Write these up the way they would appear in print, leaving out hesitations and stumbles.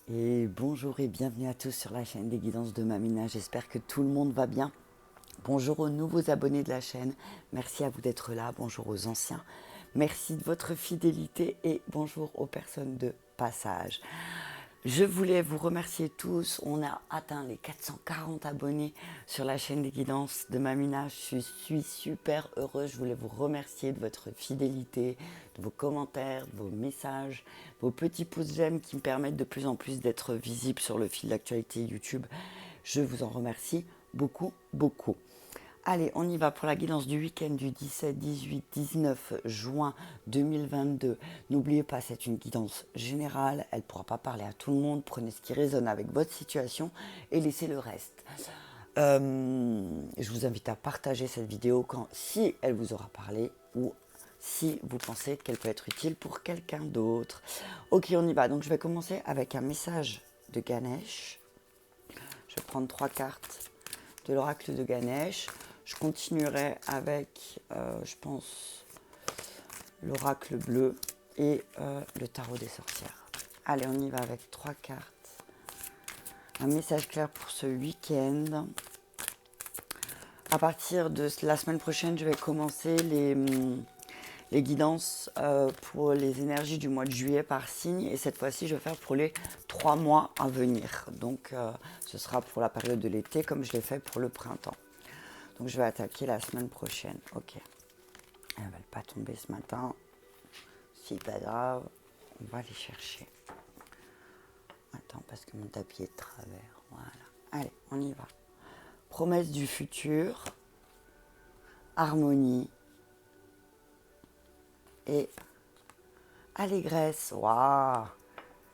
Et bonjour et bienvenue à tous sur la chaîne des guidances de Mamina. J'espère que tout le monde va bien. Bonjour aux nouveaux abonnés de la chaîne. Merci à vous d'être là. Bonjour aux anciens. Merci de votre fidélité et bonjour aux personnes de passage. Je voulais vous remercier tous. On a atteint les 440 abonnés sur la chaîne des guidances de Mamina. Je suis super heureuse. Je voulais vous remercier de votre fidélité, de vos commentaires, de vos messages, vos petits pouces j'aime qui me permettent de plus en plus d'être visible sur le fil d'actualité YouTube. Je vous en remercie beaucoup, beaucoup. Allez, on y va pour la guidance du week-end du 17, 18, 19 juin 2022. N'oubliez pas, c'est une guidance générale. Elle ne pourra pas parler à tout le monde. Prenez ce qui résonne avec votre situation et laissez le reste. Je vous invite à partager cette vidéo si elle vous aura parlé ou si vous pensez qu'elle peut être utile pour quelqu'un d'autre. Ok, on y va. Donc, je vais commencer avec un message de Ganesh. Je vais prendre 3 cartes de l'oracle de Ganesh. Je continuerai avec, je pense, l'oracle bleu et le tarot des sorcières. Allez, on y va avec 3 cartes. Un message clair pour ce week-end. À partir de la semaine prochaine, je vais commencer les guidances pour les énergies du mois de juillet par signe. Et cette fois-ci, je vais faire pour les 3 mois à venir. Donc, ce sera pour la période de l'été comme je l'ai fait pour le printemps. Donc, je vais attaquer la semaine prochaine. Ok. Elles ne veulent pas tomber ce matin. C'est pas grave. On va les chercher. Attends, parce que mon tapis est de travers. Voilà. Allez, on y va. Promesse du futur. Harmonie. Et allégresse. Waouh.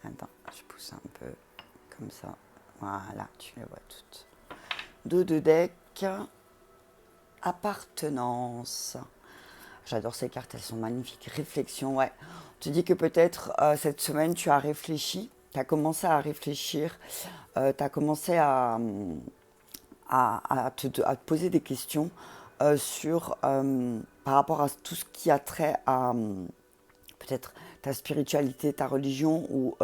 Attends, je pousse un peu. Comme ça. Voilà, tu les vois toutes. Dos de deck. Appartenance. J'adore ces cartes, elles sont magnifiques. Réflexion, ouais. On te dit que peut-être cette semaine, tu as réfléchi, tu as commencé à réfléchir, tu as commencé à te poser des questions par rapport à tout ce qui a trait à peut-être ta spiritualité, ta religion ou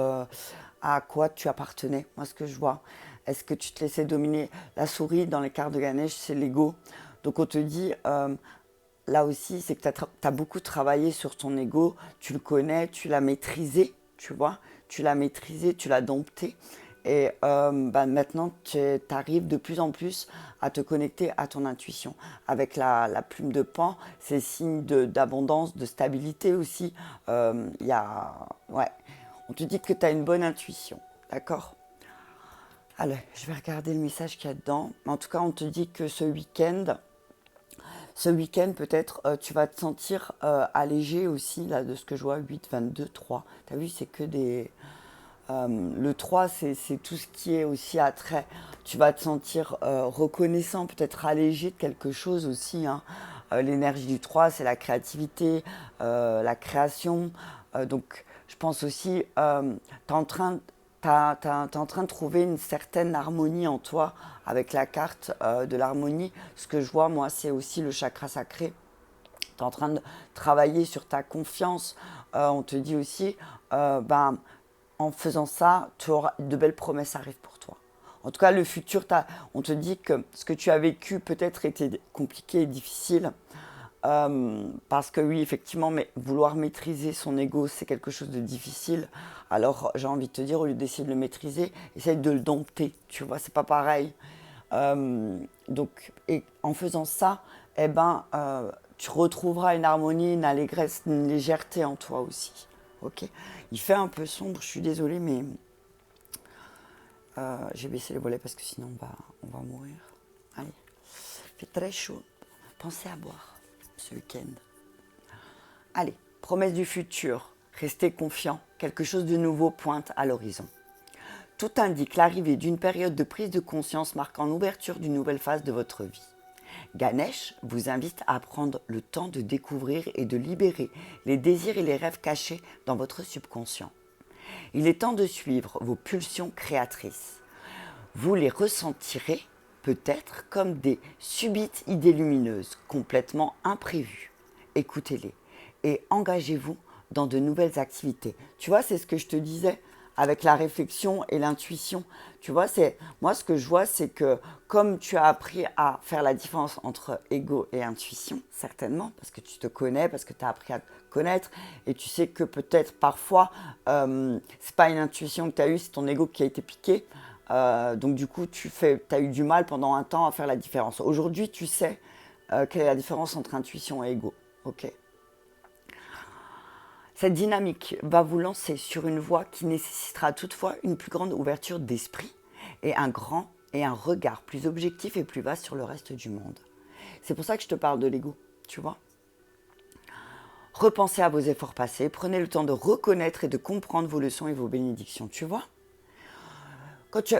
à quoi tu appartenais. Moi, ce que je vois, est-ce que tu te laissais dominer? La souris dans les cartes de Ganesh, c'est l'ego. Donc on te dit, là aussi, c'est que tu as beaucoup travaillé sur ton ego, tu le connais, tu l'as maîtrisé, tu vois, tu l'as maîtrisé, tu l'as dompté. Et maintenant, tu arrives de plus en plus à te connecter à ton intuition. Avec la plume de Pan, c'est signe d'abondance, de stabilité aussi. Ouais, on te dit que tu as une bonne intuition, d'accord? Allez, je vais regarder le message qu'il y a dedans. En tout cas, on te dit que ce week-end, peut-être, tu vas te sentir allégé aussi, là, de ce que je vois, 8, 22, 3. Tu as vu, c'est que des... le 3, c'est tout ce qui est aussi attrait. Tu vas te sentir reconnaissant, peut-être allégé de quelque chose aussi. Hein. L'énergie du 3, c'est la créativité, la création. Donc, je pense aussi, tu es en train t'es en train de trouver une certaine harmonie en toi avec la carte de l'harmonie. Ce que je vois, moi, c'est aussi le chakra sacré. Tu es en train de travailler sur ta confiance. On te dit aussi, en faisant ça, de belles promesses arrivent pour toi. En tout cas, le futur, on te dit que ce que tu as vécu peut-être était compliqué et difficile. Parce que oui, effectivement, mais vouloir maîtriser son ego, c'est quelque chose de difficile. Alors, j'ai envie de te dire, au lieu d'essayer de le maîtriser, essaye de le dompter. Tu vois, c'est pas pareil. Donc, et en faisant ça, tu retrouveras une harmonie, une allégresse, une légèreté en toi aussi. Ok. Il fait un peu sombre, je suis désolée, mais j'ai baissé les volets parce que sinon on va mourir. Allez, il fait très chaud. Pensez à boire ce week-end. Allez, promesse du futur. Restez confiant. Quelque chose de nouveau pointe à l'horizon. Tout indique l'arrivée d'une période de prise de conscience marquant l'ouverture d'une nouvelle phase de votre vie. Ganesh vous invite à prendre le temps de découvrir et de libérer les désirs et les rêves cachés dans votre subconscient. Il est temps de suivre vos pulsions créatrices. Vous les ressentirez peut-être comme des subites idées lumineuses, complètement imprévues. Écoutez-les et engagez-vous dans de nouvelles activités. Tu vois, c'est ce que je te disais avec la réflexion et l'intuition. Tu vois, moi, ce que je vois, c'est que comme tu as appris à faire la différence entre ego et intuition, certainement, parce que tu te connais, parce que tu as appris à te connaître, et tu sais que peut-être parfois, c'est pas une intuition que tu as eue, c'est ton ego qui a été piqué. Donc du coup, tu as eu du mal pendant un temps à faire la différence. Aujourd'hui, tu sais quelle est la différence entre intuition et ego. Ok. Cette dynamique va vous lancer sur une voie qui nécessitera toutefois une plus grande ouverture d'esprit et un regard plus objectif et plus vaste sur le reste du monde. C'est pour ça que je te parle de l'ego, tu vois. Repensez à vos efforts passés, prenez le temps de reconnaître et de comprendre vos leçons et vos bénédictions, tu vois. Quand tu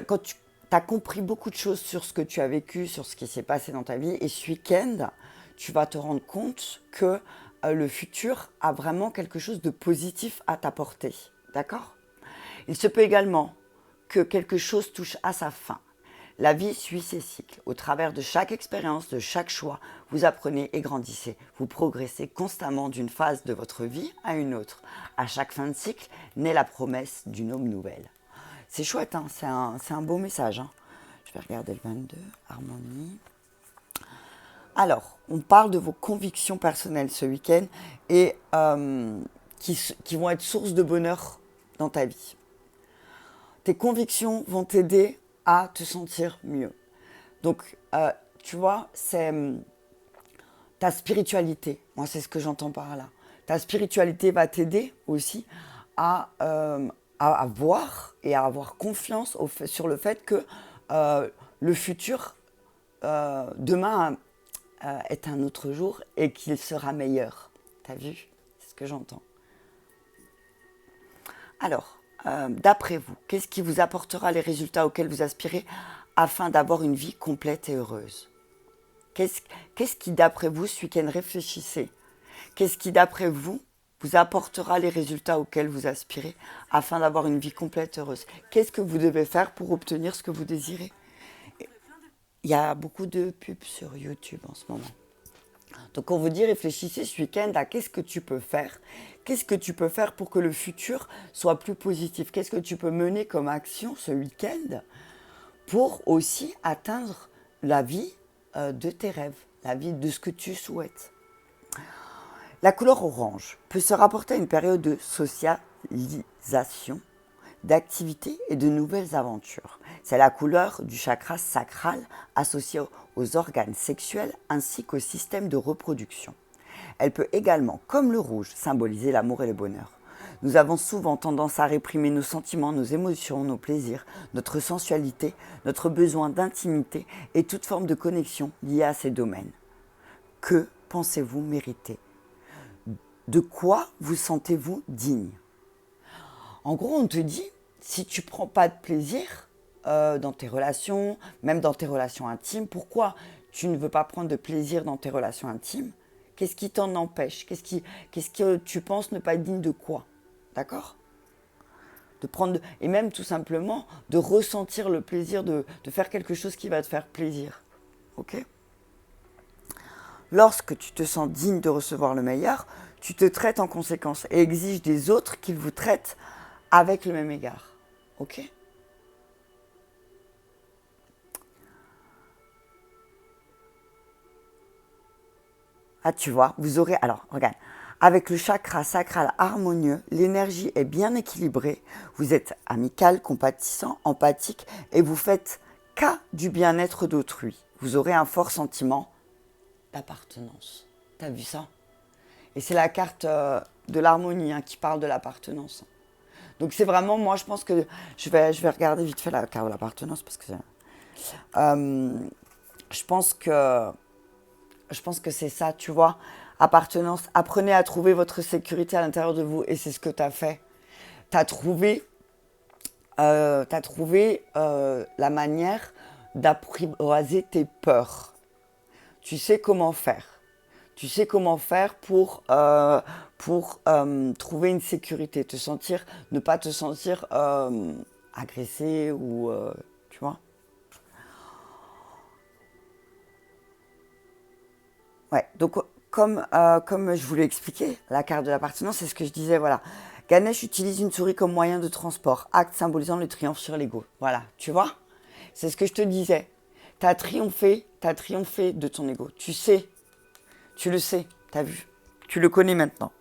as compris beaucoup de choses sur ce que tu as vécu, sur ce qui s'est passé dans ta vie, et ce week-end, tu vas te rendre compte que le futur a vraiment quelque chose de positif à t'apporter. D'accord ? Il se peut également que quelque chose touche à sa fin. La vie suit ses cycles. Au travers de chaque expérience, de chaque choix, vous apprenez et grandissez. Vous progressez constamment d'une phase de votre vie à une autre. À chaque fin de cycle, naît la promesse d'une aube nouvelle. C'est chouette, hein, c'est un beau message. Hein. Je vais regarder le 22, harmonie. Alors, on parle de vos convictions personnelles ce week-end et qui vont être source de bonheur dans ta vie. Tes convictions vont t'aider à te sentir mieux. Donc, tu vois, c'est ta spiritualité. Moi, c'est ce que j'entends par là. Ta spiritualité va t'aider aussi à voir et à avoir confiance sur le fait que le futur, demain, est un autre jour et qu'il sera meilleur. T'as vu? C'est ce que j'entends. Alors, d'après vous, qu'est-ce qui vous apportera les résultats auxquels vous aspirez afin d'avoir une vie complète et heureuse? Qu'est-ce qui, d'après vous, ce week-end, réfléchissez, qu'est-ce qui, d'après vous, vous apportera les résultats auxquels vous aspirez afin d'avoir une vie complète et heureuse? Qu'est-ce que vous devez faire pour obtenir ce que vous désirez? Il y a beaucoup de pubs sur YouTube en ce moment. Donc on vous dit, réfléchissez ce week-end à qu'est-ce que tu peux faire. Qu'est-ce que tu peux faire pour que le futur soit plus positif? Qu'est-ce que tu peux mener comme action ce week-end pour aussi atteindre la vie de tes rêves, la vie de ce que tu souhaites? La couleur orange peut se rapporter à une période de socialisation, d'activité et de nouvelles aventures. C'est la couleur du chakra sacral associé aux organes sexuels ainsi qu'au système de reproduction. Elle peut également, comme le rouge, symboliser l'amour et le bonheur. Nous avons souvent tendance à réprimer nos sentiments, nos émotions, nos plaisirs, notre sensualité, notre besoin d'intimité et toute forme de connexion liée à ces domaines. Que pensez-vous mériter? De quoi vous sentez-vous digne? En gros, on te dit, si tu ne prends pas de plaisir dans tes relations, même dans tes relations intimes, pourquoi tu ne veux pas prendre de plaisir dans tes relations intimes? Qu'est-ce qui t'en empêche? Qu'est-ce que tu penses ne pas être digne de quoi? D'accord? Et même tout simplement de ressentir le plaisir de faire quelque chose qui va te faire plaisir. Ok? Lorsque tu te sens digne de recevoir le meilleur, tu te traites en conséquence et exiges des autres qu'ils vous traitent avec le même égard. Ok? Ah, tu vois, vous aurez... Alors, regarde. Avec le chakra sacral harmonieux, l'énergie est bien équilibrée. Vous êtes amical, compatissant, empathique et vous faites cas du bien-être d'autrui. Vous aurez un fort sentiment d'appartenance. T'as vu ça? Et c'est la carte de l'harmonie qui parle de l'appartenance. Donc c'est vraiment, moi je pense que je vais regarder vite fait la carte de l'appartenance parce que je pense que c'est ça, tu vois. Appartenance, apprenez à trouver votre sécurité à l'intérieur de vous et c'est ce que tu as fait. Tu as trouvé, la manière d'apprivoiser tes peurs. Tu sais comment faire. Tu sais comment faire pour trouver une sécurité, ne pas te sentir agressé ou tu vois. Ouais, donc comme je vous l'ai expliqué, la carte de l'appartenance, c'est ce que je disais, voilà. Ganesh utilise une souris comme moyen de transport, acte symbolisant le triomphe sur l'ego. Voilà, tu vois? C'est ce que je te disais. Tu as triomphé de ton ego. Tu sais, tu le sais, tu as vu, tu le connais maintenant.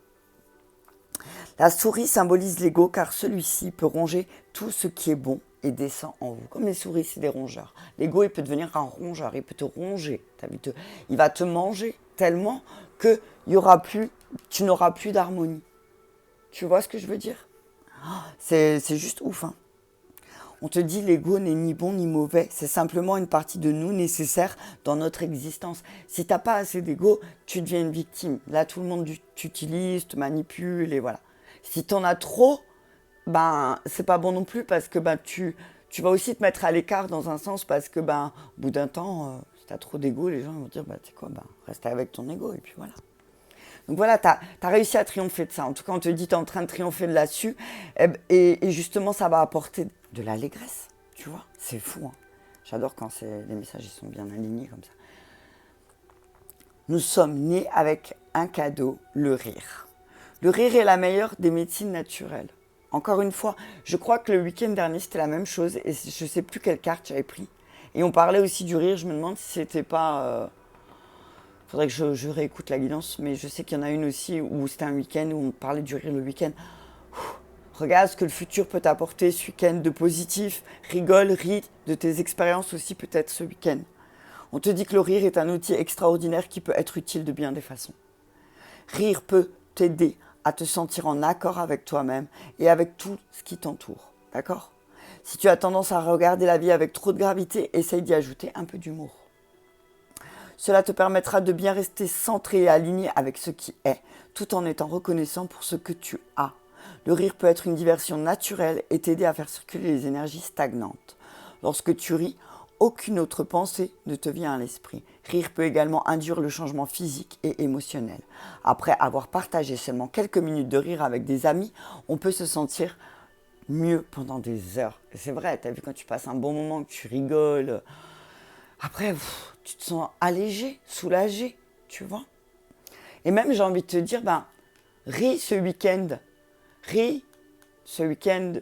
La souris symbolise l'ego car celui-ci peut ronger tout ce qui est bon et décent en vous. Comme les souris, c'est des rongeurs. L'ego, il peut devenir un rongeur, il peut te ronger. Il va te manger tellement que tu n'auras plus d'harmonie. Tu vois ce que je veux dire? C'est juste ouf. Hein. On te dit l'ego n'est ni bon ni mauvais, c'est simplement une partie de nous nécessaire dans notre existence. Si tu n'as pas assez d'ego, tu deviens une victime. Là, tout le monde t'utilise, te manipule et voilà. Si tu en as trop, ben, c'est pas bon non plus parce que ben, tu vas aussi te mettre à l'écart dans un sens parce que ben, au bout d'un temps, si tu as trop d'ego, les gens vont dire ben, tu sais quoi, ben, reste avec ton ego et puis voilà. Donc voilà, tu as réussi à triompher de ça. En tout cas, on te dit tu es en train de triompher de là-dessus. Et justement, ça va apporter de l'allégresse. Tu vois, c'est fou. Hein. J'adore quand les messages ils sont bien alignés comme ça. Nous sommes nés avec un cadeau, le rire. Le rire est la meilleure des médecines naturelles. Encore une fois, je crois que le week-end dernier, c'était la même chose. Et je ne sais plus quelle carte j'avais pris. Et on parlait aussi du rire. Je me demande si c'était pas... faudrait que je réécoute la guidance, mais je sais qu'il y en a une aussi où c'était un week-end où on parlait du rire le week-end. Regarde ce que le futur peut t'apporter ce week-end de positif. Rigole, ris de tes expériences aussi peut-être ce week-end. On te dit que le rire est un outil extraordinaire qui peut être utile de bien des façons. Rire peut t'aider à te sentir en accord avec toi-même et avec tout ce qui t'entoure. D'accord? Si tu as tendance à regarder la vie avec trop de gravité, essaye d'y ajouter un peu d'humour. Cela te permettra de bien rester centré et aligné avec ce qui est, tout en étant reconnaissant pour ce que tu as. Le rire peut être une diversion naturelle et t'aider à faire circuler les énergies stagnantes. Lorsque tu ris, aucune autre pensée ne te vient à l'esprit. Rire peut également induire le changement physique et émotionnel. Après avoir partagé seulement quelques minutes de rire avec des amis, on peut se sentir mieux pendant des heures. Et c'est vrai, tu as vu quand tu passes un bon moment, que tu rigoles... Après, tu te sens allégé, soulagé, tu vois. Et même, j'ai envie de te dire, ben, ris ce week-end. Ris ce week-end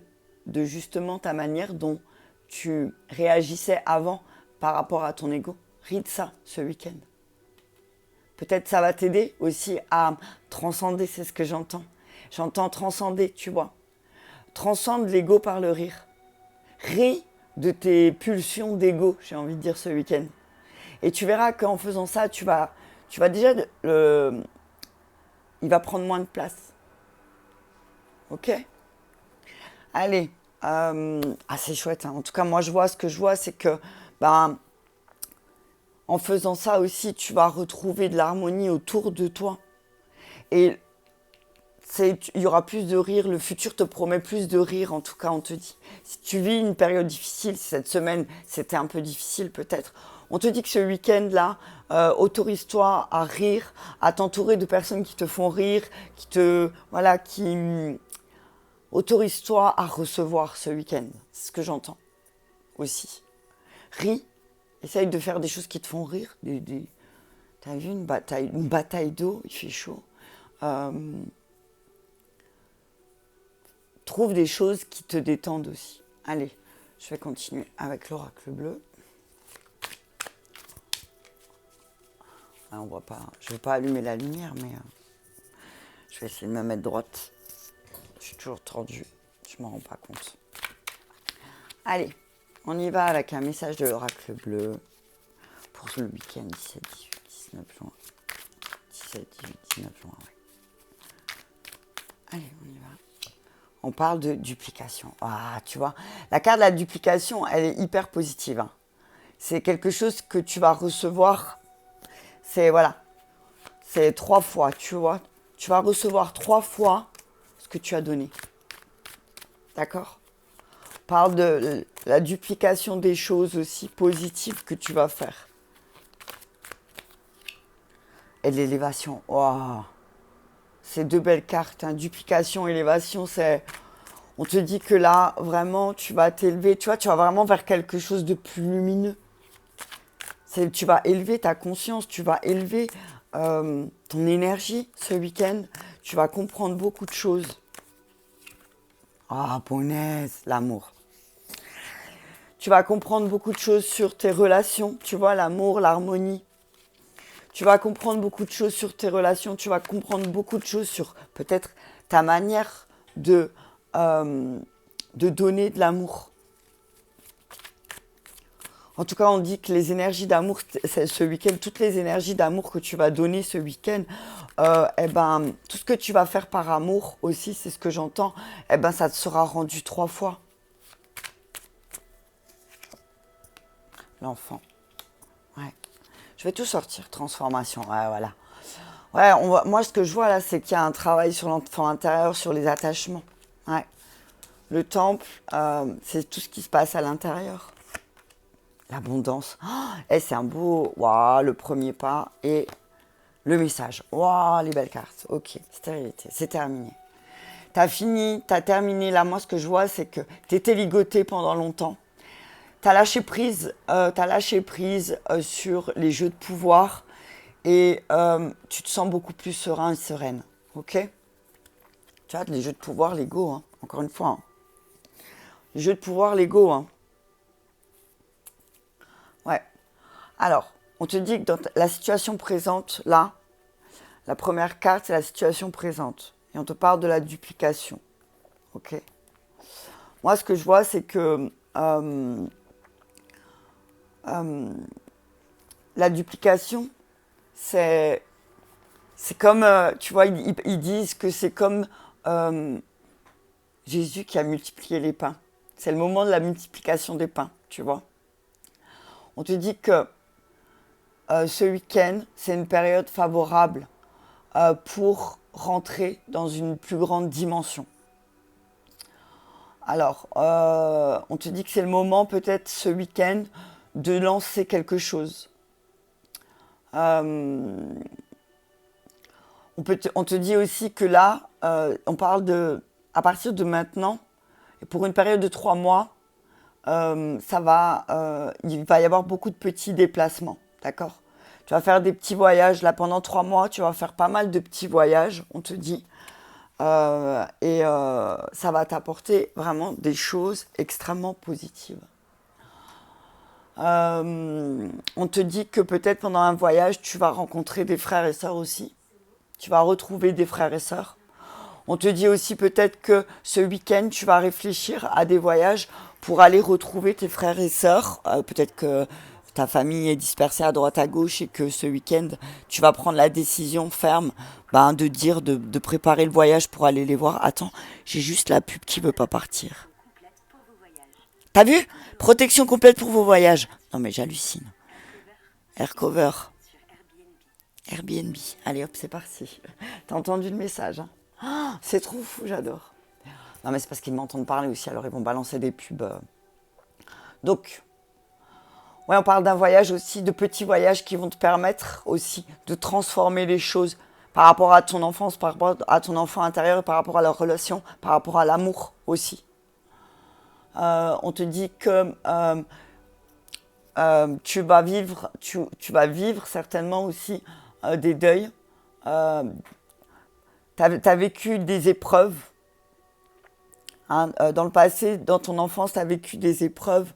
de justement ta manière dont tu réagissais avant par rapport à ton ego. Ris de ça ce week-end. Peut-être ça va t'aider aussi à transcender, c'est ce que j'entends. J'entends transcender, tu vois. Transcende l'ego par le rire. Ris de tes pulsions d'ego, j'ai envie de dire, ce week-end. Et tu verras qu'en faisant ça, tu vas déjà... il va prendre moins de place. Ok? Allez. C'est chouette. Hein. En tout cas, moi, ce que je vois, c'est que... en faisant ça aussi, tu vas retrouver de l'harmonie autour de toi. Et il y aura plus de rire, le futur te promet plus de rire, en tout cas, on te dit. Si tu vis une période difficile, si cette semaine, c'était un peu difficile peut-être, on te dit que ce week-end-là, autorise-toi à rire, à t'entourer de personnes qui te font rire, autorise-toi à recevoir ce week-end. C'est ce que j'entends aussi. Ris, essaye de faire des choses qui te font rire. T'as vu une bataille d'eau, il fait chaud. Trouve des choses qui te détendent aussi. Allez, je vais continuer avec l'oracle bleu. On voit pas, je ne vais pas allumer la lumière, mais je vais essayer de me mettre droite. Je suis toujours tordue, je ne m'en rends pas compte. Allez, on y va avec un message de l'oracle bleu pour le week-end 17, 18, 19 juin. 17, 18, 19 juin, ouais. Allez, on y va. On parle de duplication. Ah, tu vois, la carte de la duplication, elle est hyper positive. Hein. C'est quelque chose que tu vas recevoir. C'est 3 fois, tu vois. Tu vas recevoir 3 fois ce que tu as donné. D'accord? On parle de la duplication des choses aussi positives que tu vas faire. Et l'élévation. Waouh! C'est 2 belles cartes. Hein. Duplication, élévation, c'est... On te dit que là, vraiment, tu vas t'élever. Tu vois, tu vas vraiment vers quelque chose de plus lumineux. Tu vas élever ta conscience, tu vas élever ton énergie ce week-end. Tu vas comprendre beaucoup de choses. Ah, punaise, l'amour. Tu vas comprendre beaucoup de choses sur tes relations, tu vois, l'amour, l'harmonie. Tu vas comprendre beaucoup de choses sur tes relations, tu vas comprendre beaucoup de choses sur peut-être ta manière euh, de donner de l'amour. En tout cas, on dit que les énergies d'amour, ce week-end, toutes les énergies d'amour que tu vas donner ce week-end, eh ben, tout ce que tu vas faire par amour aussi, c'est ce que j'entends, eh ben, ça te sera rendu 3 fois. L'enfant. Ouais. Je vais tout sortir. Transformation. Ouais, voilà. Ouais, moi, ce que je vois là, c'est qu'il y a un travail sur l'enfant intérieur, sur les attachements. Ouais. Le temple, c'est tout ce qui se passe à l'intérieur. L'abondance. Oh, et c'est un beau. Waouh, le premier pas et le message. Waouh, les belles cartes. Ok, stérilité, c'est terminé. T'as fini, t'as terminé. Là, moi, ce que je vois, c'est que t'étais ligoté pendant longtemps. T'as lâché prise, sur les jeux de pouvoir et tu te sens beaucoup plus serein et sereine. Ok? Tu vois, les jeux de pouvoir, l'ego, hein, encore une fois. Hein. Les jeux de pouvoir, l'ego. Hein. Ouais. Alors, on te dit que dans la situation présente, là, la première carte, c'est la situation présente. Et on te parle de la duplication. Ok? Moi, ce que je vois, c'est que la duplication, c'est comme, tu vois, ils disent que c'est comme Jésus qui a multiplié les pains. C'est le moment de la multiplication des pains, tu vois. On te dit que ce week-end, c'est une période favorable pour rentrer dans une plus grande dimension. Alors, on te dit que c'est le moment, peut-être ce week-end, de lancer quelque chose. On te dit aussi que là, on parle de, à partir de maintenant, et pour une période de 3 mois, il va y avoir beaucoup de petits déplacements, d'accord? Tu vas faire des petits voyages, là pendant 3 mois, tu vas faire pas mal de petits voyages, on te dit. Ça va t'apporter vraiment des choses extrêmement positives. On te dit que peut-être pendant un voyage, tu vas rencontrer des frères et sœurs aussi. Tu vas retrouver des frères et sœurs. On te dit aussi peut-être que ce week-end, tu vas réfléchir à des voyages pour aller retrouver tes frères et sœurs. Peut-être que ta famille est dispersée à droite à gauche et que ce week-end, tu vas prendre la décision ferme de dire, de préparer le voyage pour aller les voir. Attends, j'ai juste la pub qui veut pas partir. T'as vu? Protection complète pour vos voyages. Non mais j'hallucine. Aircover. Airbnb. Allez hop, c'est parti. T'as entendu le message, hein? Oh, c'est trop fou, j'adore. Non mais c'est parce qu'ils m'entendent parler aussi, alors ils vont balancer des pubs. Donc, ouais, on parle d'un voyage aussi, de petits voyages qui vont te permettre aussi de transformer les choses par rapport à ton enfance, par rapport à ton enfant intérieur, par rapport à leur relation, par rapport à l'amour aussi. On te dit que tu vas vivre certainement aussi des deuils. T'as vécu des épreuves. Hein, dans le passé, dans ton enfance, tu as vécu des épreuves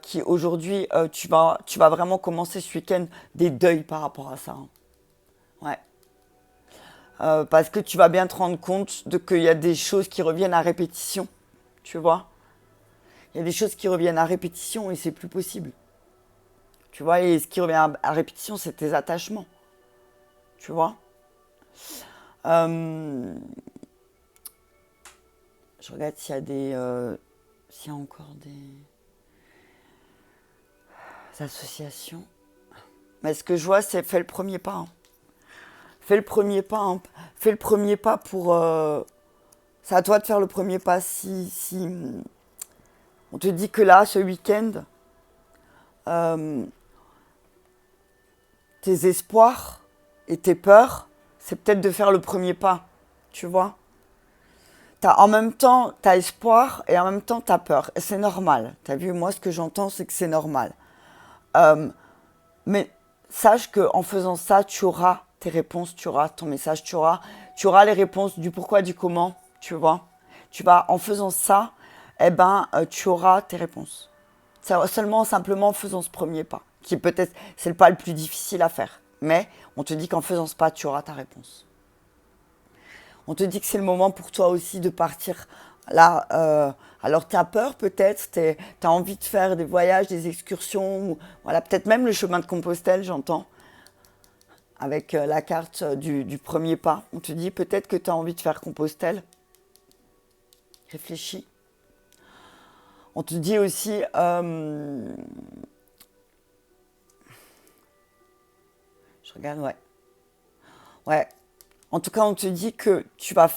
qui aujourd'hui, tu vas vraiment commencer ce week-end des deuils par rapport à ça. Hein. Ouais. Parce que tu vas bien te rendre compte qu'il y a des choses qui reviennent à répétition. Tu vois? Il y a des choses qui reviennent à répétition et c'est plus possible. Tu vois? Et ce qui revient à répétition, c'est tes attachements. Tu vois? Je regarde s'il y a encore des associations. Mais ce que je vois, c'est fais le premier pas. Hein. Fais le premier pas. Hein. Fais le premier pas pour. C'est à toi de faire le premier pas. Si on te dit que là, ce week-end, tes espoirs et tes peurs, c'est peut-être de faire le premier pas. Tu vois? En même temps, tu as espoir et en même temps, tu as peur. Et c'est normal. Tu as vu, moi, ce que j'entends, c'est que c'est normal. Mais sache qu'en faisant ça, tu auras tes réponses, tu auras ton message, tu auras les réponses du pourquoi, du comment, tu vois. en faisant ça, tu auras tes réponses. Simplement en faisant ce premier pas, qui peut-être, c'est le pas le plus difficile à faire. Mais on te dit qu'en faisant ce pas, tu auras ta réponse. On te dit que c'est le moment pour toi aussi de partir là. Alors, tu as peur peut-être, tu as envie de faire des voyages, des excursions, voilà, peut-être même le chemin de Compostelle, j'entends, avec la carte du premier pas. On te dit peut-être que tu as envie de faire Compostelle. Réfléchis. On te dit aussi... je regarde, ouais. Ouais. En tout cas, on te dit que tu vas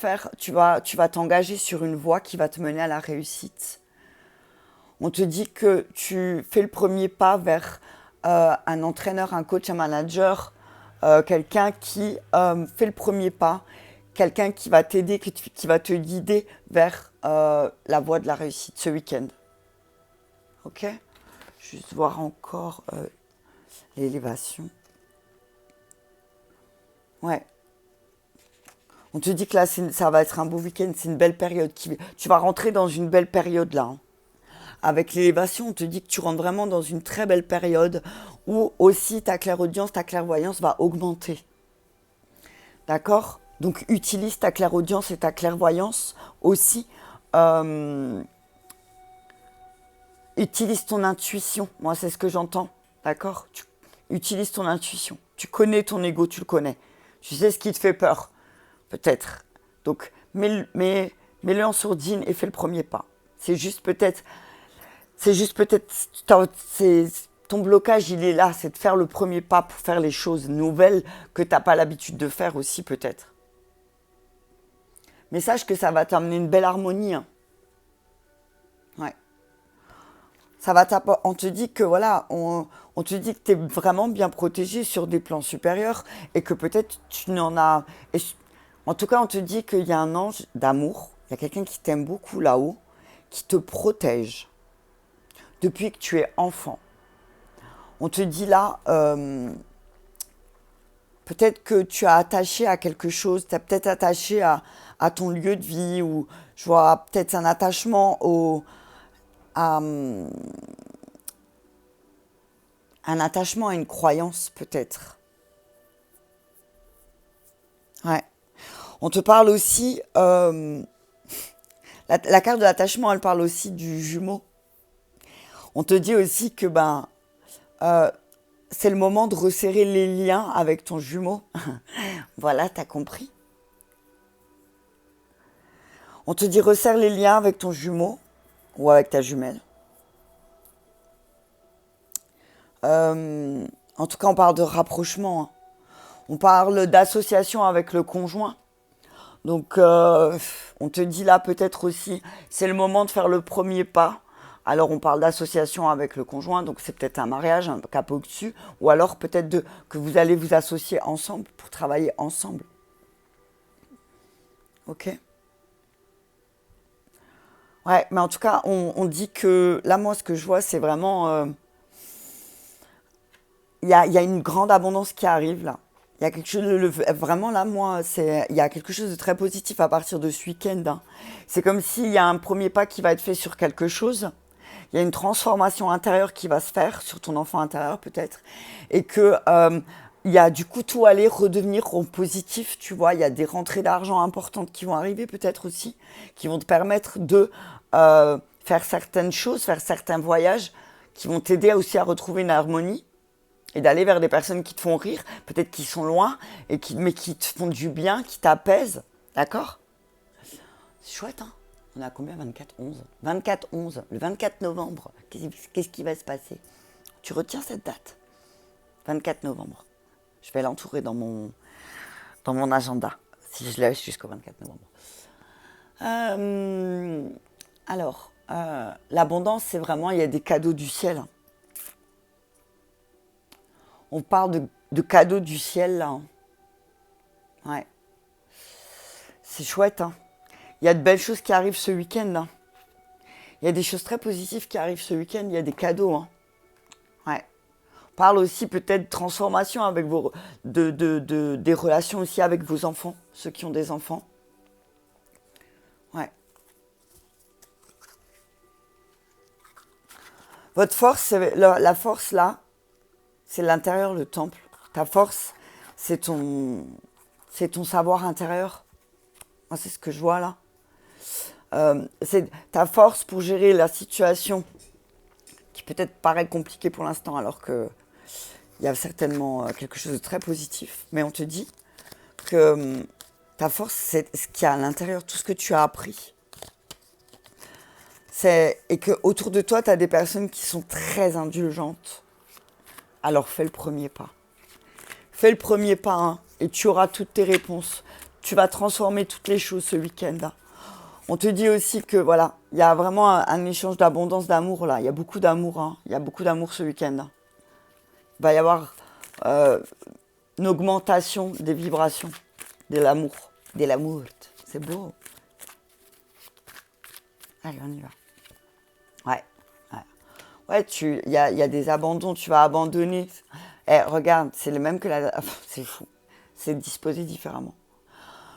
t'engager sur une voie qui va te mener à la réussite. On te dit que tu fais le premier pas vers un entraîneur, un coach, un manager, quelqu'un qui fait le premier pas, quelqu'un qui va t'aider, qui va te guider vers la voie de la réussite ce week-end. Ok ? Juste voir encore l'élévation. Ouais. On te dit que là, ça va être un beau week-end, c'est une belle période. Tu vas rentrer dans une belle période là. Hein. Avec l'élévation, on te dit que tu rentres vraiment dans une très belle période où aussi ta clairaudience, ta clairvoyance va augmenter. D'accord ? Donc utilise ta clairaudience et ta clairvoyance aussi. Utilise ton intuition. Moi, c'est ce que j'entends. D'accord ? Utilise ton intuition. Tu connais ton ego, tu le connais. Tu sais ce qui te fait peur. Peut-être. Donc, mets-le en sourdine et fais le premier pas. C'est juste peut-être, ton blocage, il est là. C'est de faire le premier pas pour faire les choses nouvelles que tu n'as pas l'habitude de faire aussi, peut-être. Mais sache que ça va t'amener une belle harmonie. Hein. Ouais. On te dit que voilà, on te dit que tu es vraiment bien protégé sur des plans supérieurs et que peut-être tu n'en as... En tout cas, on te dit qu'il y a un ange d'amour, il y a quelqu'un qui t'aime beaucoup là-haut, qui te protège depuis que tu es enfant. On te dit là, peut-être que tu as attaché à quelque chose, tu as peut-être attaché à ton lieu de vie, ou je vois peut-être un attachement un attachement à une croyance peut-être. Ouais. On te parle aussi, la carte de l'attachement, elle parle aussi du jumeau. On te dit aussi que c'est le moment de resserrer les liens avec ton jumeau. Voilà, t'as compris. On te dit resserre les liens avec ton jumeau ou avec ta jumelle. En tout cas, on parle de rapprochement. Hein. On parle d'association avec le conjoint. Donc, on te dit là peut-être aussi, c'est le moment de faire le premier pas. Alors, on parle d'association avec le conjoint, donc c'est peut-être un mariage, un capot dessus, ou alors peut-être que vous allez vous associer ensemble pour travailler ensemble. Ok ? Ouais, mais en tout cas, on dit que, là, moi, ce que je vois, c'est vraiment... Il y a une grande abondance qui arrive, là. Il y a quelque chose, vraiment là, moi, il y a quelque chose de très positif à partir de ce week-end. Hein. C'est comme s'il y a un premier pas qui va être fait sur quelque chose. Il y a une transformation intérieure qui va se faire sur ton enfant intérieur peut-être. Et que il y a du coup tout aller redevenir en positif, tu vois. Il y a des rentrées d'argent importantes qui vont arriver peut-être aussi, qui vont te permettre de faire certaines choses, faire certains voyages, qui vont t'aider aussi à retrouver une harmonie. Et d'aller vers des personnes qui te font rire, peut-être qui sont loin, mais qui te font du bien, qui t'apaisent. D'accord ? C'est chouette, hein ? On a combien ? 24-11 ? 24-11, le 24 novembre. Qu'est-ce qui va se passer ? Tu retiens cette date ? 24 novembre. Je vais l'entourer dans mon agenda, si je laisse jusqu'au 24 novembre. Alors, l'abondance, c'est vraiment, il y a des cadeaux du ciel. On parle de cadeaux du ciel, là. Ouais. C'est chouette, hein. Il y a de belles choses qui arrivent ce week-end, hein. Il y a des choses très positives qui arrivent ce week-end. Il y a des cadeaux, hein. Ouais. On parle aussi peut-être de transformation avec des relations aussi avec vos enfants, ceux qui ont des enfants. Ouais. Votre force, la force là, c'est l'intérieur, le temple. Ta force, c'est ton savoir intérieur. Moi, c'est ce que je vois là. C'est ta force pour gérer la situation qui peut-être paraît compliquée pour l'instant, alors que il y a certainement quelque chose de très positif. Mais on te dit que ta force, c'est ce qu'il y a à l'intérieur, tout ce que tu as appris. Et que autour de toi, tu as des personnes qui sont très indulgentes. Alors fais le premier pas. Fais le premier pas, hein, et tu auras toutes tes réponses. Tu vas transformer toutes les choses ce week-end. On te dit aussi que voilà, il y a vraiment un échange d'abondance, d'amour là. Il y a beaucoup d'amour, hein. Il y a beaucoup d'amour ce week-end. Il va y avoir une augmentation des vibrations, de l'amour, de l'amour. C'est beau. Allez, on y va. Ouais. Ouais, il y a des abandons, tu vas abandonner. Regarde, c'est le même que la... C'est fou. C'est disposé différemment.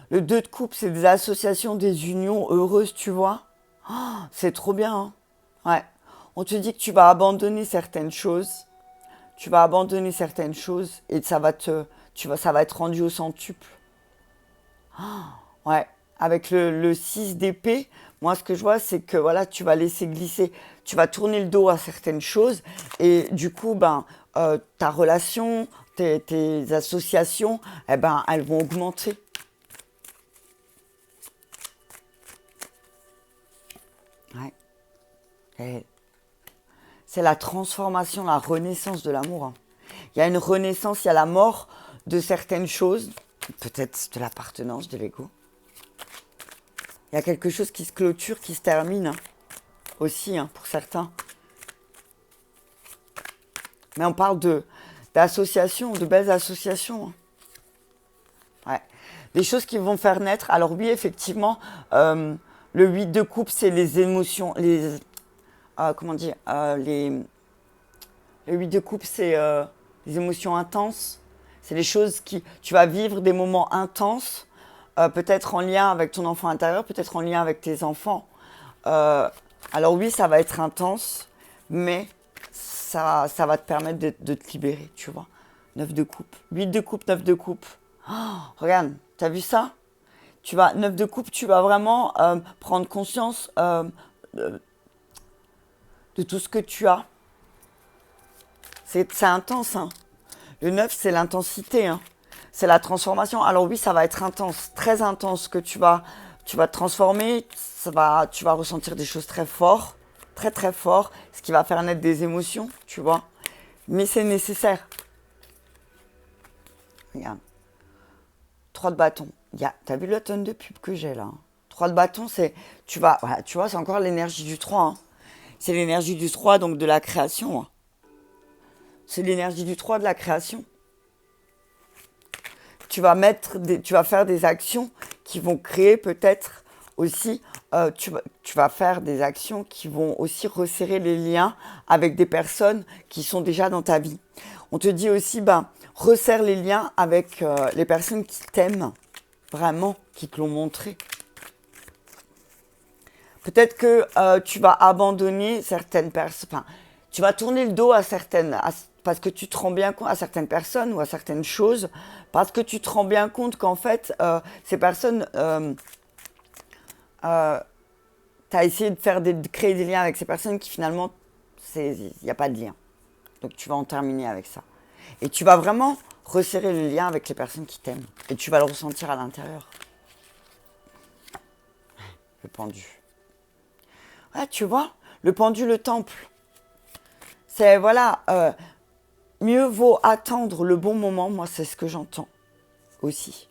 Le 2 de coupe, c'est des associations, des unions heureuses, tu vois. Oh, c'est trop bien, hein. Ouais. On te dit que tu vas abandonner certaines choses. Tu vas abandonner certaines choses et ça va être rendu au centuple. Oh, ouais. Avec le 6 d'épée, moi, ce que je vois, c'est que voilà, tu vas laisser glisser. Tu vas tourner le dos à certaines choses et du coup, ta relation, tes associations, elles vont augmenter. Ouais. Et c'est la transformation, la renaissance de l'amour. Il y a une renaissance, il y a la mort de certaines choses, peut-être de l'appartenance, de l'ego. Il y a quelque chose qui se clôture, qui se termine, hein, aussi, hein, pour certains. Mais on parle d'associations, de belles associations. Hein. Ouais. Des choses qui vont faire naître. Alors oui, effectivement, le 8 de coupe, c'est les émotions, le 8 de coupe, c'est les émotions intenses. C'est les choses tu vas vivre des moments intenses, peut-être en lien avec ton enfant intérieur, peut-être en lien avec tes enfants. Alors oui, ça va être intense, mais ça va te permettre de te libérer, tu vois. 9 de coupe, 8 de coupe, 9 de coupe. Oh, regarde, t'as vu ça? 9 de coupe, tu vas vraiment prendre conscience de tout ce que tu as. C'est intense, hein. Le 9, c'est l'intensité, hein. C'est la transformation. Alors oui, ça va être intense, très intense, que tu vas te transformer, tu vas ressentir des choses très fortes, très très fort, ce qui va faire naître des émotions, tu vois. Mais c'est nécessaire. Regarde. 3 de bâton. T'as vu le tonne de pub que j'ai là, hein. 3 de bâton, tu vois, c'est encore l'énergie du 3. Hein. C'est l'énergie du 3, donc de la création. Hein. C'est l'énergie du 3 de la création. Tu vas faire des actions qui vont créer peut-être aussi, tu vas faire des actions qui vont aussi resserrer les liens avec des personnes qui sont déjà dans ta vie. On te dit aussi, resserre les liens avec les personnes qui t'aiment vraiment, qui te l'ont montré. Peut-être que tu vas abandonner certaines personnes, enfin, tu vas tourner le dos parce que tu te rends bien compte à certaines personnes ou à certaines choses, parce que tu te rends bien compte qu'en fait, ces personnes, tu as essayé de créer des liens avec ces personnes qui finalement, il n'y a pas de lien. Donc tu vas en terminer avec ça. Et tu vas vraiment resserrer le lien avec les personnes qui t'aiment. Et tu vas le ressentir à l'intérieur. Le pendu. Ouais, tu vois, le pendu, le temple. C'est, voilà, mieux vaut attendre le bon moment. Moi, c'est ce que j'entends aussi.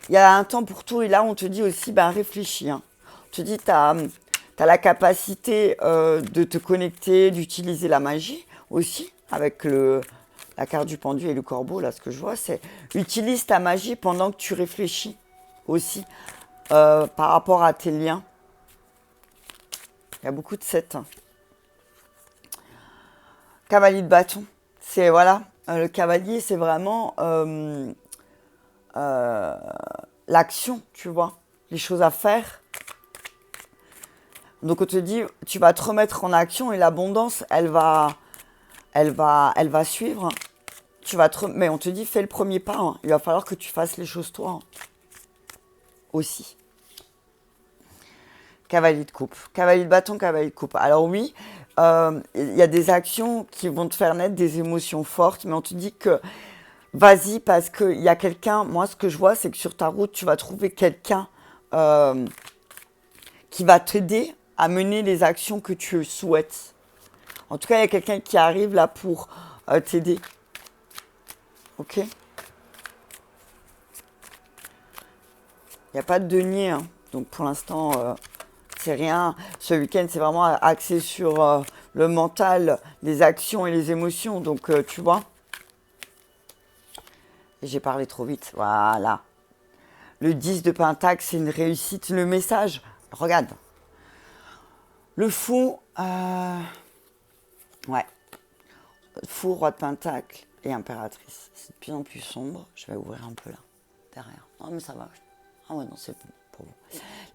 Il y a un temps pour tout. Et là, on te dit aussi, réfléchis. Hein. On te dit, tu as la capacité de te connecter, d'utiliser la magie aussi, avec la carte du pendu et le corbeau. Là, ce que je vois, c'est utilise ta magie pendant que tu réfléchis aussi par rapport à tes liens. Il y a beaucoup de 7. Hein. Cavalier de bâton. C'est, voilà, le cavalier, c'est vraiment l'action, tu vois, les choses à faire. Donc on te dit, tu vas te remettre en action et l'abondance, elle va suivre, hein. Mais on te dit, fais le premier pas, hein. Il va falloir que tu fasses les choses toi, hein, aussi. Cavalier de coupe, cavalier de bâton, cavalier de coupe. Alors oui, il y a des actions qui vont te faire naître des émotions fortes, mais on te dit que vas-y parce qu'il y a quelqu'un, moi ce que je vois, c'est que sur ta route, tu vas trouver quelqu'un qui va t'aider à mener les actions que tu souhaites. En tout cas, il y a quelqu'un qui arrive là pour t'aider. Ok? Il n'y a pas de denier, hein. Donc pour l'instant, c'est rien. Ce week-end, c'est vraiment axé sur le mental, les actions et les émotions. Donc tu vois. Et j'ai parlé trop vite. Voilà. Le 10 de Pentacle, c'est une réussite. Le message, regarde. Le fou, ouais. Fou, roi de Pentacle et impératrice. C'est de plus en plus sombre. Je vais ouvrir un peu là, derrière. Non, mais ça va. Ah ouais, non, c'est bon pour vous.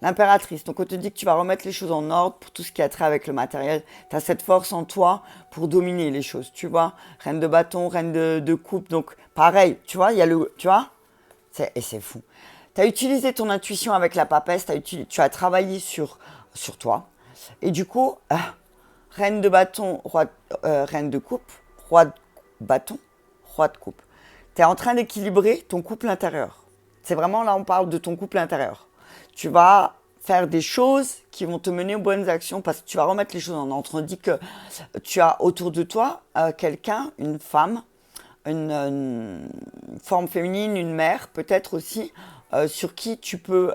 L'impératrice. Donc, on te dit que tu vas remettre les choses en ordre pour tout ce qui a trait avec le matériel. Tu as cette force en toi pour dominer les choses, tu vois. Reine de bâton, reine de coupe. Donc, pareil, tu vois, il y a le... Tu vois. Et c'est fou. Tu as utilisé ton intuition avec la papesse. Tu as travaillé sur toi. Et du coup, reine de bâton, reine de coupe, roi de bâton, roi de coupe. Tu es en train d'équilibrer ton couple intérieur. C'est vraiment là, on parle de ton couple intérieur. Tu vas faire des choses qui vont te mener aux bonnes actions parce que tu vas remettre les choses en ordre. On dit que tu as autour de toi quelqu'un, une femme, une forme féminine, une mère peut-être aussi, sur qui tu peux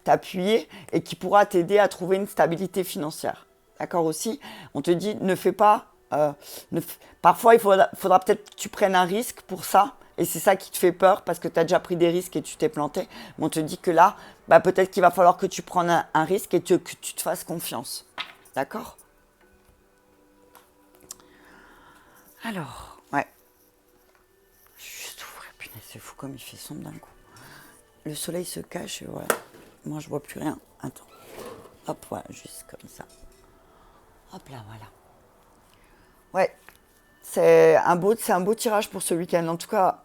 t'appuyer et qui pourra t'aider à trouver une stabilité financière. D'accord aussi. On te dit, ne fais pas... Parfois, il faudra peut-être que tu prennes un risque pour ça. Et c'est ça qui te fait peur parce que tu as déjà pris des risques et tu t'es planté. Mais on te dit que là, peut-être qu'il va falloir que tu prennes un risque et que tu te fasses confiance. D'accord? Alors, ouais. Juste ouvrir, punaise, c'est fou comme il fait sombre d'un coup. Le soleil se cache et voilà. Moi, je vois plus rien. Attends. Hop, voilà, juste comme ça. Hop là, voilà. Ouais, c'est un beau tirage pour ce week-end. En tout cas,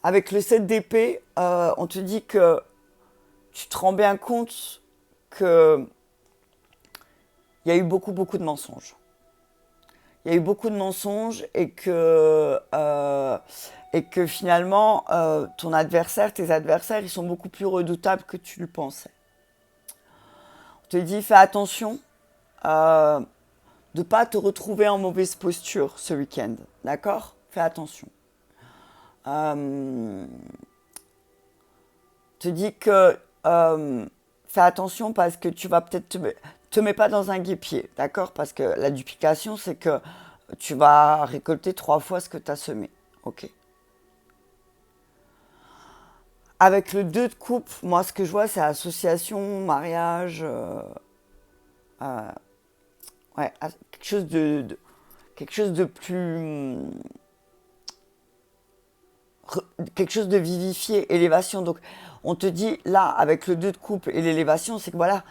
avec le 7 d'épée, on te dit que tu te rends bien compte que il y a eu beaucoup de mensonges. Il y a eu beaucoup de mensonges et que finalement, tes adversaires, ils sont beaucoup plus redoutables que tu le pensais. On te dit, fais attention de ne pas te retrouver en mauvaise posture ce week-end. D'accord? Fais attention. Te dis que fais attention parce que tu vas peut-être te mets pas dans un guêpier, d'accord? Parce que la duplication, c'est que tu vas récolter 3 fois ce que tu as semé, ok? Avec le 2 de coupe, moi, ce que je vois, c'est association, mariage, ouais, quelque chose de plus... quelque chose de vivifié, élévation. Donc, on te dit, là, avec le 2 de coupe et l'élévation, c'est que voilà,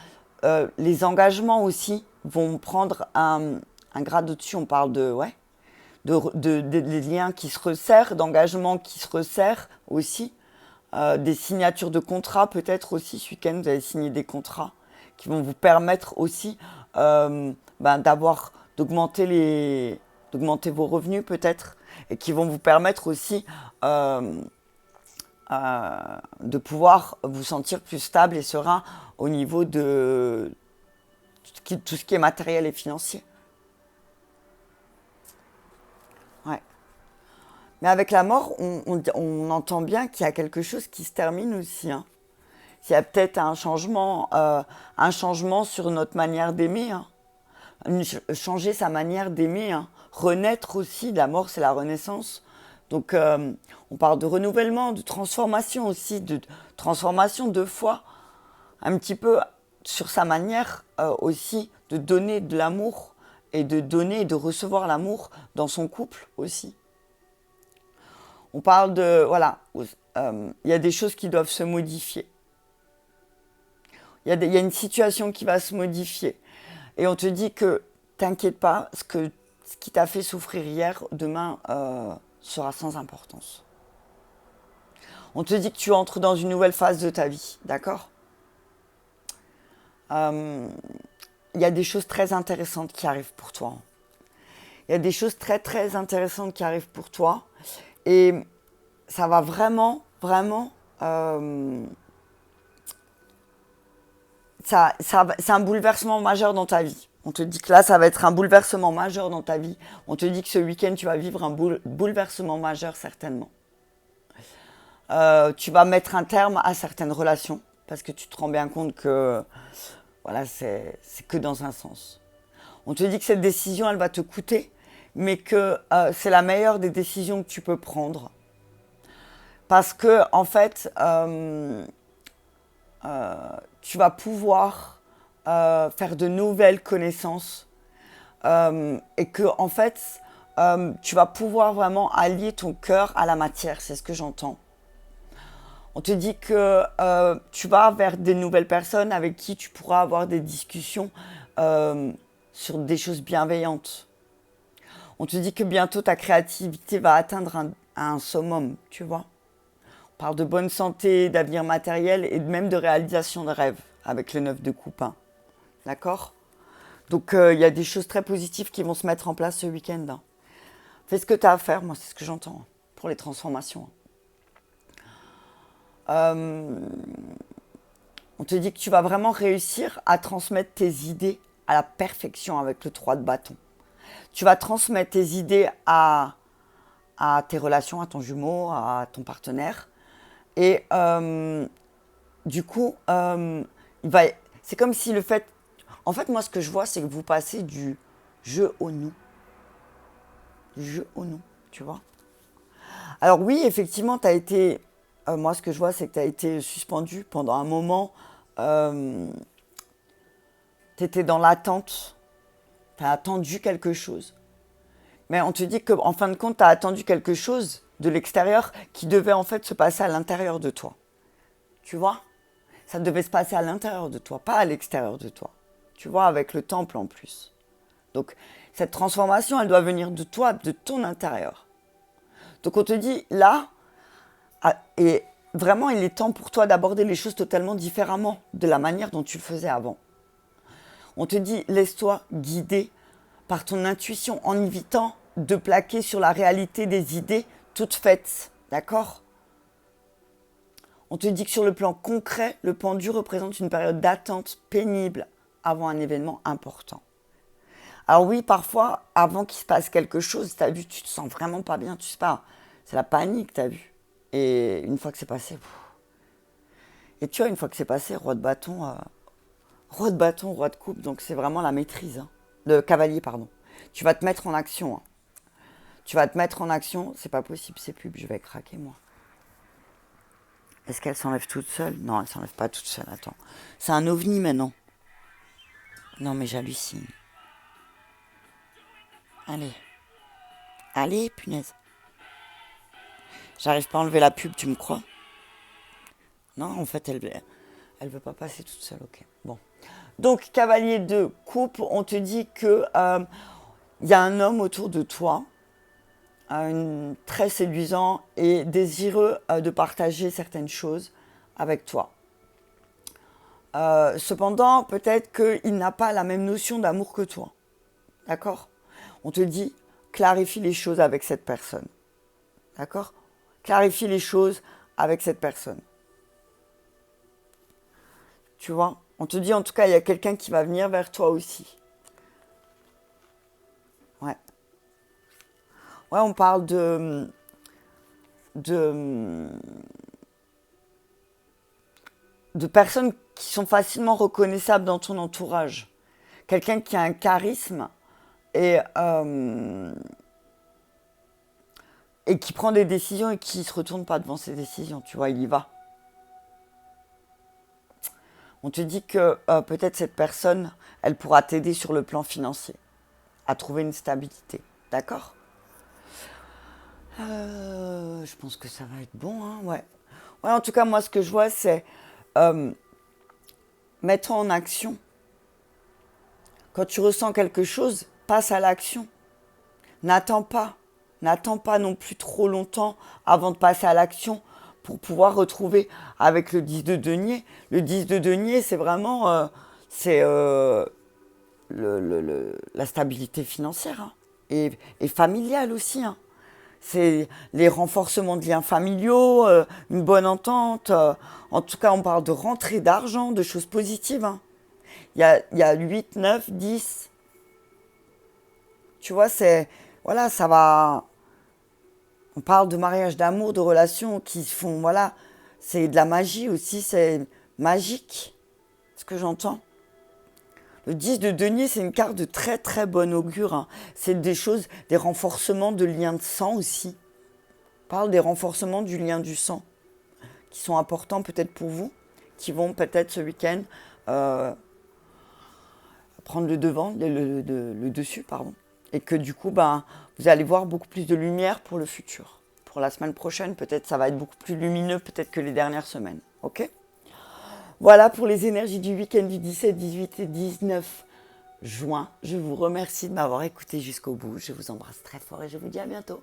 les engagements aussi vont prendre un grade au-dessus. On parle de, ouais, des liens qui se resserrent, d'engagements qui se resserrent aussi, des signatures de contrats peut-être aussi. Ce week-end, vous allez signer des contrats qui vont vous permettre aussi d'augmenter vos revenus peut-être et qui vont vous permettre aussi de pouvoir vous sentir plus stable et serein au niveau de tout ce qui est matériel et financier. Ouais. Mais avec la mort, on entend bien qu'il y a quelque chose qui se termine aussi, hein. Il y a peut-être un changement sur notre manière d'aimer, hein. Changer sa manière d'aimer, hein. Renaître aussi, la mort c'est la renaissance. Donc on parle de renouvellement, de transformation aussi, de transformation de foi, un petit peu sur sa manière aussi de donner de l'amour et de donner et de recevoir l'amour dans son couple aussi. On parle de, voilà, il y a des choses qui doivent se modifier. Il y a une situation qui va se modifier. Et on te dit que t'inquiète pas, ce qui t'a fait souffrir hier, demain sera sans importance. On te dit que tu entres dans une nouvelle phase de ta vie, d'accord? Il y a des choses très intéressantes qui arrivent pour toi. Il y a des choses très très intéressantes qui arrivent pour toi. Et ça va vraiment, vraiment... c'est un bouleversement majeur dans ta vie. On te dit que là, ça va être un bouleversement majeur dans ta vie. On te dit que ce week-end, tu vas vivre un bouleversement majeur certainement. Tu vas mettre un terme à certaines relations parce que tu te rends bien compte que voilà, c'est que dans un sens. On te dit que cette décision, elle va te coûter, mais que c'est la meilleure des décisions que tu peux prendre. Parce que, en fait, tu vas pouvoir faire de nouvelles connaissances et que, en fait, tu vas pouvoir vraiment allier ton cœur à la matière, c'est ce que j'entends. On te dit que tu vas vers des nouvelles personnes avec qui tu pourras avoir des discussions sur des choses bienveillantes. On te dit que bientôt ta créativité va atteindre un summum, tu vois. On parle de bonne santé, d'avenir matériel et même de réalisation de rêves avec le 9 de coupe. Hein. D'accord? Donc il y a des choses très positives qui vont se mettre en place ce week-end. Hein. Fais ce que tu as à faire, moi c'est ce que j'entends pour les transformations. On te dit que tu vas vraiment réussir à transmettre tes idées à la perfection avec le 3 de bâton. Tu vas transmettre tes idées à tes relations, à ton jumeau, à ton partenaire. Et du coup, c'est comme si le fait... En fait, moi, ce que je vois, c'est que vous passez du jeu au nous. Du jeu au nous, tu vois. Alors oui, effectivement, tu as été... moi, ce que je vois, c'est que tu as été suspendu pendant un moment. Tu étais dans l'attente. Tu as attendu quelque chose. Mais on te dit qu'en fin de compte, tu as attendu quelque chose de l'extérieur qui devait en fait se passer à l'intérieur de toi. Tu vois? Ça devait se passer à l'intérieur de toi, pas à l'extérieur de toi. Tu vois, avec le temple en plus. Donc, cette transformation, elle doit venir de toi, de ton intérieur. Donc, on te dit, là, et vraiment, il est temps pour toi d'aborder les choses totalement différemment de la manière dont tu le faisais avant. On te dit, laisse-toi guider par ton intuition en évitant de plaquer sur la réalité des idées toutes faites. D'accord? On te dit que sur le plan concret, le pendu représente une période d'attente pénible avant un événement important. Alors oui, parfois, avant qu'il se passe quelque chose, tu as vu, tu te sens vraiment pas bien, tu sais pas, c'est la panique, tu as vu. Et une fois que c'est passé, et tu vois, une fois que c'est passé, roi de bâton, roi de coupe, donc c'est vraiment la maîtrise, hein, de cavalier, pardon. Tu vas te mettre en action, hein. Tu vas te mettre en action, c'est pas possible, c'est pub, je vais craquer moi. Est-ce qu'elle s'enlève toute seule? Non, elle s'enlève pas toute seule, attends. C'est un ovni maintenant. Non mais j'hallucine. Allez. Allez, punaise. J'arrive pas à enlever la pub, tu me crois? Non, en fait, elle veut pas passer toute seule, ok. Bon. Donc, cavalier de coupe, on te dit que y a un homme autour de toi, très séduisant et désireux de partager certaines choses avec toi. Cependant, peut-être qu'il n'a pas la même notion d'amour que toi. D'accord? On te dit, clarifie les choses avec cette personne. D'accord? Clarifie les choses avec cette personne. Tu vois? On te dit, en tout cas, il y a quelqu'un qui va venir vers toi aussi. Ouais. Ouais, on parle de personnes qui sont facilement reconnaissables dans ton entourage. Quelqu'un qui a un charisme et qui prend des décisions et qui ne se retourne pas devant ses décisions. Tu vois, il y va. On te dit que peut-être cette personne, elle pourra t'aider sur le plan financier, à trouver une stabilité. D'accord? Je pense que ça va être bon, hein, ouais. Ouais, en tout cas, moi, ce que je vois, c'est Mets-toi en action. Quand tu ressens quelque chose, passe à l'action. N'attends pas. N'attends pas non plus trop longtemps avant de passer à l'action pour pouvoir retrouver avec le 10 de denier. Le 10 de denier, c'est vraiment la stabilité financière, hein, et familiale aussi, hein. C'est les renforcements de liens familiaux, une bonne entente. En tout cas, on parle de rentrée d'argent, de choses positives, hein. Il y a 8, 9, 10. Tu vois, voilà, ça va. On parle de mariage, d'amour, de relations qui se font, voilà. C'est de la magie aussi, c'est magique, ce que j'entends. Le 10 de denier, c'est une carte de très très bon augure, hein. C'est des choses, des renforcements de liens de sang aussi. On parle des renforcements du lien du sang, qui sont importants peut-être pour vous, qui vont peut-être ce week-end prendre le devant, le dessus, pardon. Et que du coup, vous allez voir beaucoup plus de lumière pour le futur. Pour la semaine prochaine, peut-être ça va être beaucoup plus lumineux peut-être que les dernières semaines. Ok ? Voilà pour les énergies du week-end du 17, 18 et 19 juin. Je vous remercie de m'avoir écouté jusqu'au bout. Je vous embrasse très fort et je vous dis à bientôt.